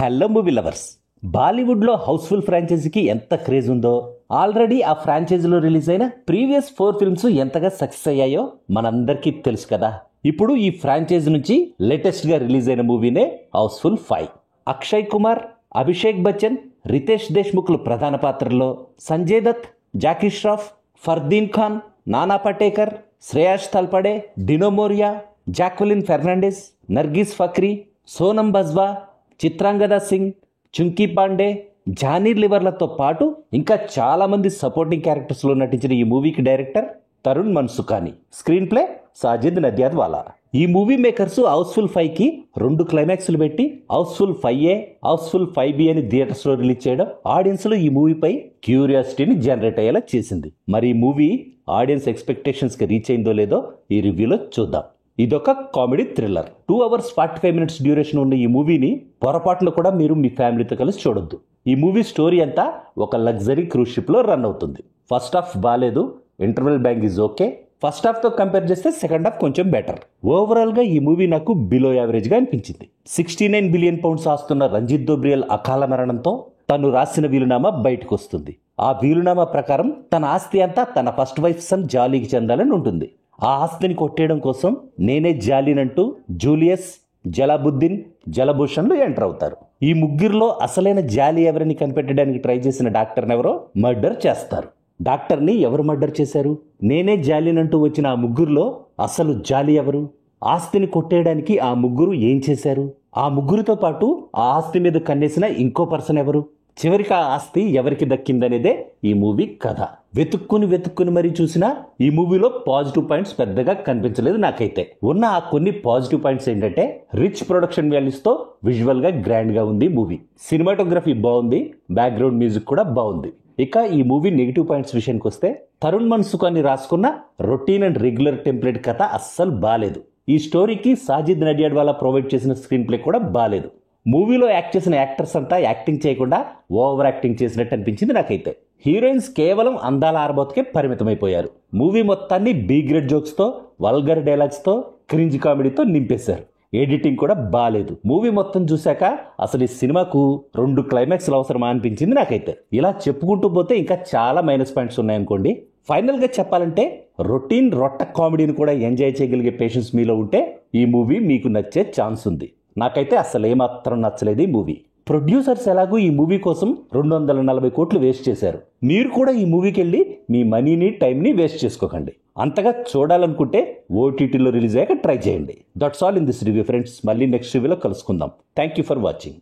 Hello movie lovers. బాలీవుడ్లో Housefull ఫ్రాంచైజీకి ఎంత craze ఉందో, ఆల్రెడీ ఆ ఫ్రాంచైజీలో రిలీజ్ అయిన ప్రీవియస్ 4 ఫిల్మ్స్ ఎంతగా సక్సెస్ అయ్యాయో మనందరికీ తెలుసు కదా. ఇప్పుడు ఈ ఫ్రాంచైజీ నుంచి లేటెస్ట్గా రిలీజ్ అయిన మూవీనే హౌస్ఫుల్ 5. అక్షయ్ కుమార్, అభిషేక్ బచ్చన్, రితేష్ దేశ్ముఖ్లు ప్రధాన పాత్రల్లో, సంజయ్ దత్, జాకీ ష్రాఫ్, ఫర్దీన్ ఖాన్, నానా పటేకర్, శ్రేయాష్ తల్పడే, డినో మోరియా, జాక్వెలిన్ ఫెర్నాండెస్, నర్గిస్ ఫక్రీ, సోనం బజ్వా, చిత్రాంగద సింగ్, చుంకీ పాండే, జానీ లివర్లతో పాటు ఇంకా చాలా మంది సపోర్టింగ్ క్యారెక్టర్స్లో నటించిన ఈ మూవీకి director Tarun Mansukhani, screenplay Sajid Nadiadwala. ఈ మూవీ మేకర్స్ హౌస్ఫుల్ 5కి 2 క్లైమాక్స్లు పెట్టి హౌస్ఫుల్ 5A, హౌస్ఫుల్ 5B అని థియేటర్స్లో రిలీజ్ చేయడం ఆడియన్స్లో ఈ మూవీపై క్యూరియాసిటీని జనరేట్ అయ్యేలా చేసింది. మరి ఈ మూవీ ఆడియన్స్ ఎక్స్పెక్టేషన్స్కి రీచ్ అయిందో లేదో ఈ రివ్యూలో చూద్దాం. ఇదొక comedy thriller. 2 hours 45 minutes duration ఉన్న ఈ మూవీని పొరపాటులో కూడా మీరు మీ ఫ్యామిలీతో కలిసి చూడొద్దు. ఈ మూవీ స్టోరీ అంతా ఒక లగ్జరీ క్రూజ్ షిప్లో రన్ అవుతుంది. ఫస్ట్ హాఫ్ బాగాలేదు, interval bang is okay. First హాఫ్తో కంపేర్ చేస్తే సెకండ్ హాఫ్ కొంచెం బెటర్. ఓవరాల్గా ఈ మూవీ నాకు బిలో యావరేజ్గా అనిపించింది. 69 బిలియన్ పౌండ్స్ ఆస్తున్న రంజిత్ దోబ్రియల్ అకాల మరణంతో తను రాసిన వీలునామా బయటకు వస్తుంది. ఆ వీలునామా ప్రకారం తన ఆస్తి అంతా తన ఫస్ట్ వైఫ్ సన్ జాలీకి చెందాలని ఉంటుంది. ఆ ఆస్తిని కొట్టేయడం కోసం నేనే జాలీనంటూ జూలియస్, జలాబుద్దీన్, జలభూషణ్లు ఎంటర్ అవుతారు. ఈ ముగ్గురిలో అసలైన జాలీ ఎవరిని కనిపెట్టడానికి ట్రై చేసిన డాక్టర్ని ఎవరో మర్డర్ చేస్తారు. డాక్టర్ని ఎవరు మర్డర్ చేశారు? నేనే జాలీనంటూ వచ్చిన ఆ ముగ్గురులో అసలు జాలీ ఎవరు? ఆస్తిని కొట్టేయడానికి ఆ ముగ్గురు ఏం చేశారు? ఆ ముగ్గురితో పాటు ఆ ఆస్తి మీద కన్నేసిన ఇంకో పర్సన్ ఎవరు? చివరికి ఆ ఆస్తి ఎవరికి దక్కిందనేదే ఈ మూవీ కథ. వెతుక్కుని మరీ చూసినా ఈ మూవీలో పాజిటివ్ పాయింట్స్ పెద్దగా కనిపించలేదు నాకైతే. ఉన్న ఆ కొన్ని పాజిటివ్ పాయింట్స్ ఏంటంటే, రిచ్ ప్రొడక్షన్ వాల్యూస్తో విజువల్గా గ్రాండ్గా ఉంది మూవీ. సినిమాటోగ్రఫీ బాగుంది, బ్యాక్గ్రౌండ్ మ్యూజిక్ కూడా బాగుంది. ఇక ఈ మూవీ నెగిటివ్ పాయింట్స్ విషయానికి వస్తే, తరుణ్ మన్సుఖాని రాసుకున్న రొటీన్ అండ్ రెగ్యులర్ టెంప్లెట్ కథ అస్సలు బాలేదు. ఈ స్టోరీకి సాజిద్ నడియాడ్వాలా ప్రొవైడ్ చేసిన స్క్రీన్ ప్లే కూడా బాలేదు. మూవీలో యాక్ట్ చేసిన యాక్టర్స్ అంతా యాక్టింగ్ చేయకుండా ఓవర్ యాక్టింగ్ చేసినట్టు అనిపించింది నాకైతే. హీరోయిన్స్ కేవలం అందాల ఆరబోతకే పరిమితమైపోయారు. మూవీ మొత్తాన్ని బీ గ్రేడ్ జోక్స్తో, వల్గర్ డైలాగ్స్తో, క్రింజ్ కామెడీతో నింపేశారు. ఎడిటింగ్ కూడా బాలేదు. మూవీ మొత్తం చూశాక అసలు ఈ సినిమాకు 2 క్లైమాక్స్లు అవసరమా అనిపించింది నాకైతే. ఇలా చెప్పుకుంటూ పోతే ఇంకా చాలా మైనస్ పాయింట్స్ ఉన్నాయనుకోండి. ఫైనల్గా చెప్పాలంటే, రొటీన్ రొట్ట కామెడీని కూడా ఎంజాయ్ చేయగలిగే పేషెన్స్ మీలో ఉంటే ఈ మూవీ మీకు నచ్చే ఛాన్స్ ఉంది. నాకైతే అసలు ఏమాత్రం నచ్చలేదు ఈ మూవీ. ప్రొడ్యూసర్స్ ఎలాగూ ఈ మూవీ కోసం 240 కోట్లు వేస్ట్ చేశారు. మీరు కూడా ఈ మూవీకి వెళ్ళి మీ మనీని, టైంని వేస్ట్ చేసుకోకండి. అంతగా చూడాలనుకుంటే ఓటీటీలో రిలీజ్ అయ్యాక ట్రై చేయండి. That's all in this review friends. మళ్ళీ నెక్స్ట్ రివ్యూలో కలుసుకుందాం. Thank you for watching.